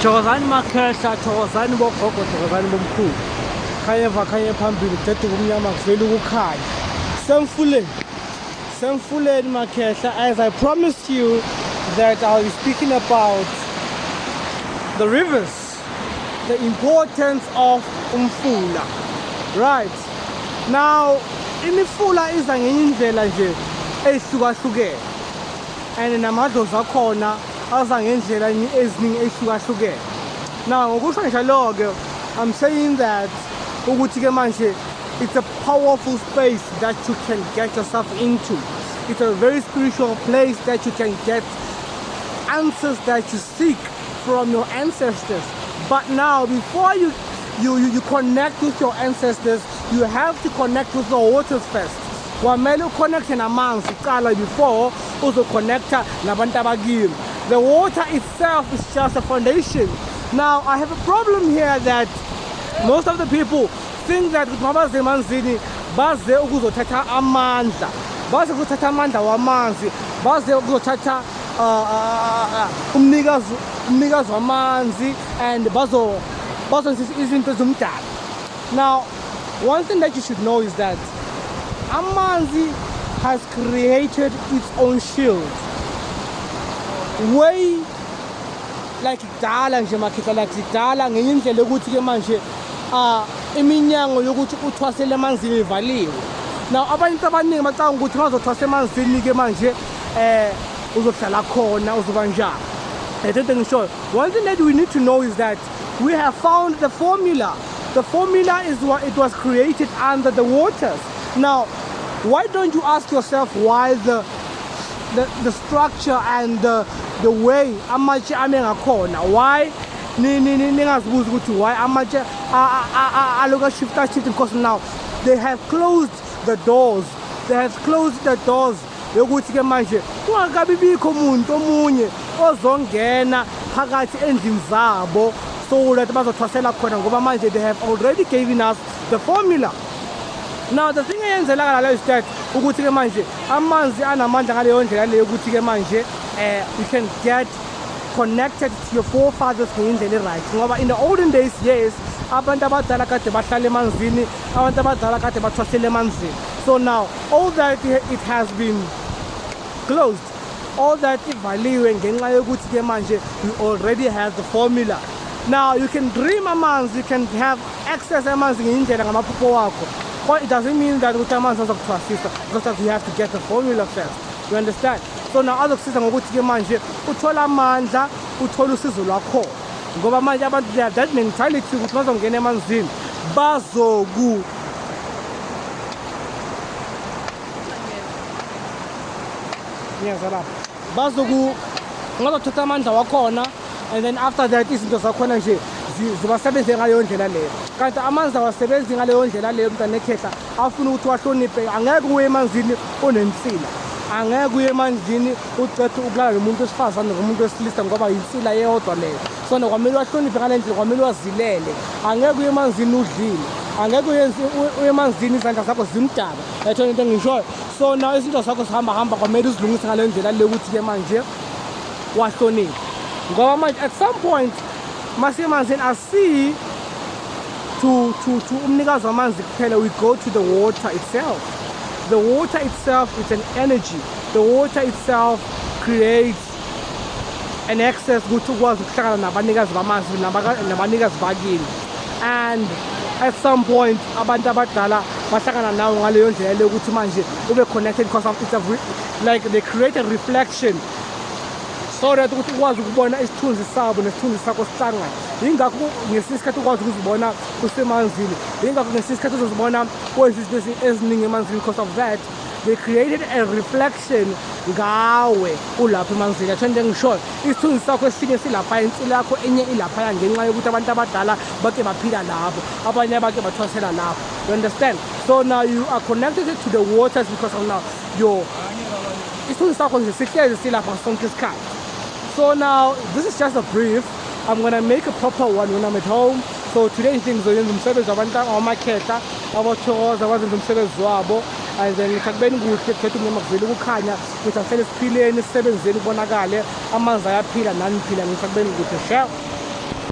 Thokozani makhehla, thokozani bogogo, thokozani bomkhulu. Khanye phambili kudede kumnyama kuvela ukukhanya. Semfuleni makhehla, as I promised you that I'll be speaking about the rivers, the importance of umfula. Right. Now, imifula iza ngenye indlela nje ehlukahlukene. And namadlozi akhona aza ngendlela eziningi ehlukahlukene. Now, ngokusho njalo ke, I'm saying that ukuthi ke manje it's a powerful space that you can get yourself into. It's a very spiritual place that you can get answers that you seek from your ancestors. But now, before you connect with your ancestors, you have to connect with the waters first. Kwamele uconnecte namanzi uqala before uzoconnecta nabantu abakini. The water itself is just a foundation. Now, I have a problem here that most of the people think that mabaze emanzini baze ukuzothatha amandla. Baze ukuzothatha amandla wamanzi. Baze ukuzothatha umnikazi wamanzi and bazo izinto zomdala. Now, one thing that you should know is that amanzi has created its own shield. Way like dala nje makhehla, like dala ngenye indlela ukuthi ke manje iminyango yokuthi uthwasele emanzini ivaliwe. Now abantu abaningi bacanga ukuthi mazothwasa emanzini ke manje uzohlala khona uzoba njani. I don't think so. One thing that we need to know is that we have found the formula. The formula is what it was created under the waters. Now, why don't you ask yourself why the structure and the way amatshe amengakhona? Why ningazibuza ukuthi why amatshe aloka shifta because now they have closed the doors. They have closed the doors yokuthi ke manje kungakabi bikho umuntu omunye ozongena phakathi endlini zabo so that bazothwasela khona ngoba manje they have already given us the formula. Now the thing eyenzela la is that ukuthi ke manje amanzi anamandla ngaleyo ndlela leyo ukuthi ke manje you can get connected to your forefathers ngendlela right ngoba in the olden days, yes, abantu abadala kade bahlala emanzini, abantu abadala kade bathwasela emanzini. So now all that it has been closed, all that ivaliwe ngenxa yokuthi ke manje you already have the formula. Now you can dream amanzi, you can have access amanzi ngendlela ngamaphupho wakho. But it doesn't mean that ukuthi amanzi azokuthwasisa because you have to get the formula first. You understand? So now azokusiza ngokuthi ke manje uthola amandla, uthola usizo lwakho. Ngoba manje abantu they have that mentality ukuthi bazongena emanzini bazoku ngazothatha amandla wakhona, and then after that izinto zakhona nje zibasebenze ngaleyo ndlela leyo. Kanti amanzi awasebenzi ngaleyo ndlela leyo mntana ekhehla afuna ukuthi wahloniphe. Angeke uye emanzini onensila, angeke uye emanzini ucethe ukulala nomuntu wesifazane nomuntu wesilisa ngoba yinsila yodwa leyo. So kwamele wahloniphe ngale ndlela, kwamele wazilele. Angeke uye emanzini udlile, angeke uye emanzini izandla zakho zimdaka. Yatho into engishoyo. So now izinto zakho zihamba kwamele uzilungise ngale ndlela leyo ukuthi ke manje wahloniphe ngoba manje at some point masemanzini asi to umnikazi wamanzi kuphela, we go to the water itself. The water itself is an energy. The water itself creates an access ukuthi ukwazi ukuhlangana nabanikazi bamanzi nabanikazi bakini. And at some point abantu abadala bahlangana nawo ngaleyo ndlela leyo ukuthi manje ube connected because of it's like they create a reflection so that ukuthi ukwazi ukubona isithunzi sabo nesithunzi sakho sihlangana. Yingakho ngesinye isikhathi ukwazi ukuzibona usemanzini, yingakho ngesinye isikhathi uzozibona kwenza izinto eziningi emanzini because of that they created a reflection ngawe ulapha emanzini. Yatho into engishoyo, isithunzi sakho esinye silapha, insila yakho enye ilapha ngenxa yokuthi abantu abadala bake baphila lapho, abanye bake bathwasela lapho. You understand? So now you are connected to the waters because of now your isithunzi sakho nje sihlezi silapha sonke isikhathi. So now this is just a brief. I'm gonna make a proper one when I'm at home. So today things are umsebenzi wabantu amakhehla abathokoza abazenza umsebenzi wabo, and then ngikubeni kuhle khethu noma kuvela ukukhanya ukuthi ahlele siphileni sisebenzeni kubonakale amanzi ayaphila nani phila ngikubeni kuhle.